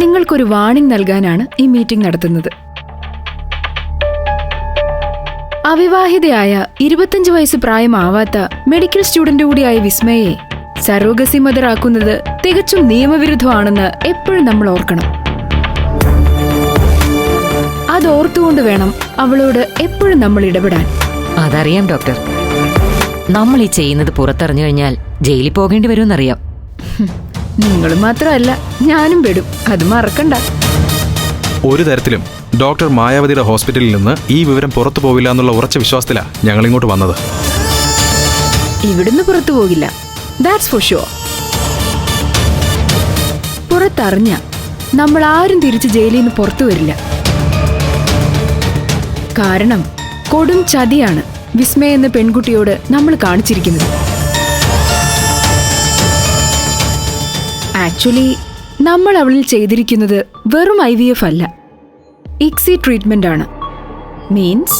നിങ്ങൾക്കൊരു വാണിംഗ് നൽകാനാണ് ഈ മീറ്റിംഗ് നടത്തുന്നത്. അവിവാഹിതയായ 25 വയസ്സ് പ്രായമാവാത്ത മെഡിക്കൽ സ്റ്റുഡന്റ് കൂടിയായ വിസ്മയെ സറോഗസി മദർ ആക്കുന്നത് തികച്ചും നിയമവിരുദ്ധമാണെന്ന് എപ്പോഴും നമ്മൾ ഓർക്കണം. അതോർത്തുകൊണ്ട് വേണം അവളോട് എപ്പോഴും നമ്മൾ ഇടപെടാൻ. അതറിയാം ഡോക്ടർ. നമ്മൾ ഈ ചെയ്യുന്നത് പുറത്തറിഞ്ഞു കഴിഞ്ഞാൽ ജയിലിൽ പോകേണ്ടി വരുമെന്നറിയാം. നിങ്ങൾ മാത്രമല്ല, ഞാനും പെടും, അത് മറക്കണ്ട. ഒരു തരത്തിലും ഡോക്ടർ മായാവതിയുടെ ഹോസ്പിറ്റലിൽ നിന്ന് ഈ വിവരം പുറത്തു പോവില്ല എന്നുള്ള ഉറച്ച വിശ്വാസത്തിലാണ് ഞങ്ങൾ ഇങ്ങോട്ട് വന്നത്. ഇവിടുന്ന് പുറത്തു പോകില്ല, ദാറ്റ്സ് ഫോർ ഷുവർ. പുറത്തറിഞ്ഞ നമ്മൾ ആരും തിരിച്ച് ജയിലിൽ നിന്ന് പുറത്തു വരില്ല. കാരണം കൊടും ചതിയാണ് വിസ്മയ എന്ന പെൺകുട്ടിയോട് നമ്മൾ കാണിച്ചിരിക്കുന്നത്. ആക്ച്വലി നമ്മൾ അവളിൽ ചെയ്തിരിക്കുന്നത് വെറും IVF അല്ല, ഇക്സി ട്രീറ്റ്മെന്റ് ആണ്. മീൻസ്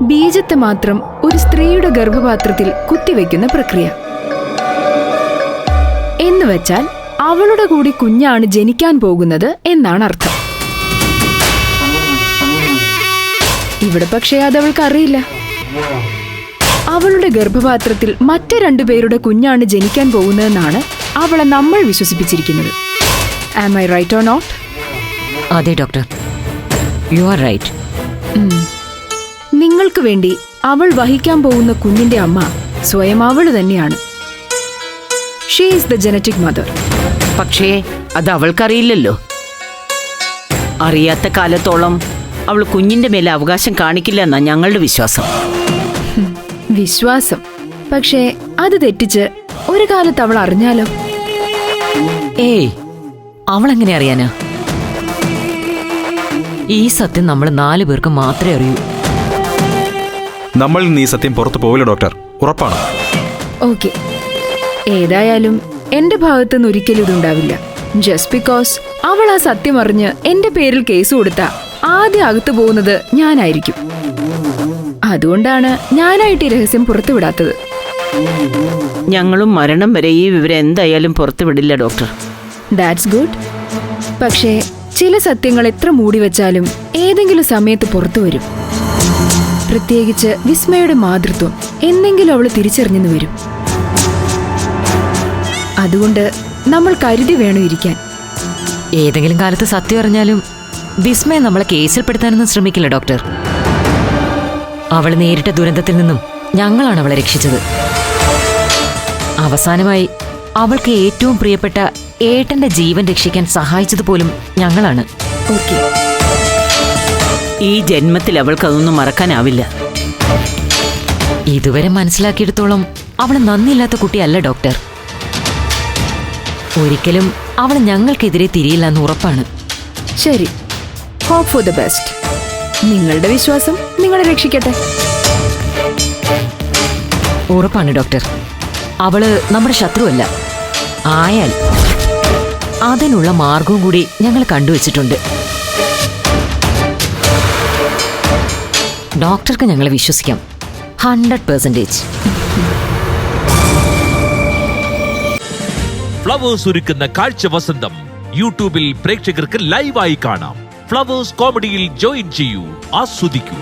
ബീജത്തെ മാത്രം ഒരു സ്ത്രീയുടെ ഗർഭപാത്രത്തിൽ കുത്തിവെക്കുന്ന പ്രക്രിയ. എന്ന് വെച്ചാൽ അവളുടെ കൂടി കുഞ്ഞാണ് ജനിക്കാൻ പോകുന്നത് എന്നാണ് അർത്ഥം. ഇവിടെ പക്ഷേ അതവൾക്ക് അറിയില്ല. അവളുടെ ഗർഭപാത്രത്തിൽ മറ്റ് 2 പേരുടെ കുഞ്ഞാണ് ജനിക്കാൻ പോകുന്നതെന്നാണ് അവളെ നമ്മൾ വിശ്വസിപ്പിച്ചിരിക്കുന്നത്. Am I right or not? അതെ ഡോക്ടർ, യു ആർ റൈറ്റ്. നിങ്ങൾക്ക് വേണ്ടി അവൾ വഹിക്കാൻ പോകുന്ന കുഞ്ഞിന്റെ അമ്മ സ്വയം അവള് തന്നെയാണ്. She is the genetic mother. പക്ഷേ അത് അവൾക്കറിയില്ലല്ലോ. അറിയാത്ത കാലത്തോളം അവൾ കുഞ്ഞിന്റെ മേലെ അവകാശം കാണിക്കില്ല എന്നാ ഞങ്ങളുടെ വിശ്വാസം. വിശ്വാസം? പക്ഷേ അത് തെറ്റിച്ച് ഒരു കാലത്ത് അവൾ അറിഞ്ഞാലോ? ഏയ്, അവളെങ്ങനെ അറിയാനാ? ഈ സത്യം നമ്മൾ 4 പേർക്ക് മാത്രമേ അറിയൂ. നമ്മൾ ഇന്ന് ഈ സത്യം പുറത്തു പോവില്ല ഡോക്ടർ, ഉറപ്പാണ്. ഓക്കെ, ഏതായാലും എന്റെ ഭാഗത്തുനിന്ന് ഒരിക്കലും ഇതുണ്ടാവില്ല. ജസ്റ്റ് ബിക്കോസ് അവൾ ആ സത്യം അറിഞ്ഞ് എന്റെ പേരിൽ കേസ് കൊടുത്ത ആദ്യം അകത്തു പോകുന്നത് ഞാനായിരിക്കും. അതുകൊണ്ടാണ് ഞാനായിട്ട് ഈ രഹസ്യം പുറത്തുവിടാത്തത്. ഞങ്ങളും മരണം വരെ ഈ വിവരം എന്തായാലും പുറത്തുവിടില്ല ഡോക്ടർ. That's good. പക്ഷേ ചില സത്യങ്ങൾ എത്ര മൂടിവെച്ചാലും ഏതെങ്കിലും സമയത്ത് പുറത്തു വരും. പ്രത്യേകിച്ച് വിസ്മയുടെ മാതൃത്വം എന്നെങ്കിലും അവൾ തിരിച്ചറിഞ്ഞെന്ന് വരും. അതുകൊണ്ട് നമ്മൾ കരുതി വേണം ഇരിക്കാൻ. ഏതെങ്കിലും കാലത്ത് സത്യം അറിഞ്ഞാലും വിസ്മയ നമ്മളെ കേസിൽപ്പെടുത്താനൊന്നും ശ്രമിക്കില്ല ഡോക്ടർ. അവൾ നേരിട്ട ദുരന്തത്തിൽ നിന്നും ഞങ്ങളാണ് അവളെ രക്ഷിച്ചത്. അവസാനമായി അവൾക്ക് ഏറ്റവും പ്രിയപ്പെട്ട ഏട്ടന്റെ ജീവൻ രക്ഷിക്കാൻ സഹായിച്ചത് പോലും ഞങ്ങളാണ്. ഓക്കെ, ഈ ജന്മത്തിൽ അവൾക്ക് അതൊന്നും മറക്കാനാവില്ല. ഇതുവരെ മനസ്സിലാക്കിയെടുത്തോളം അവൾ നന്ദിയില്ലാത്ത കുട്ടിയല്ല ഡോക്ടർ. ഒരിക്കലും അവൾ ഞങ്ങൾക്കെതിരെ തിരിയില്ല എന്ന് ഉറപ്പാണ്. ശരി, ഹോപ്പ് ഫോർ ദ ബെസ്റ്റ്. നിങ്ങളുടെ വിശ്വാസം നിങ്ങളെ രക്ഷിക്കട്ടെ. ഉറപ്പാണ് ഡോക്ടർ. അവള് നമ്മുടെ ശത്രുവല്ല. ആയാൽ അതിനുള്ള മാർഗവും കൂടി ഞങ്ങൾ കണ്ടുവച്ചിട്ടുണ്ട്. ഡോക്ടർക്ക് ഞങ്ങളെ വിശ്വസിക്കാം 100%. ഫ്ലവേഴ്സ് ഒരുക്കുന്ന കാഴ്ച വസന്തം യൂട്യൂബിൽ പ്രേക്ഷകർക്ക് ലൈവായി കാണാം. ഫ്ലവേഴ്സ് കോമഡിയിൽ ജോയിൻ ചെയ്യൂ, ആസ്വദിക്കൂ.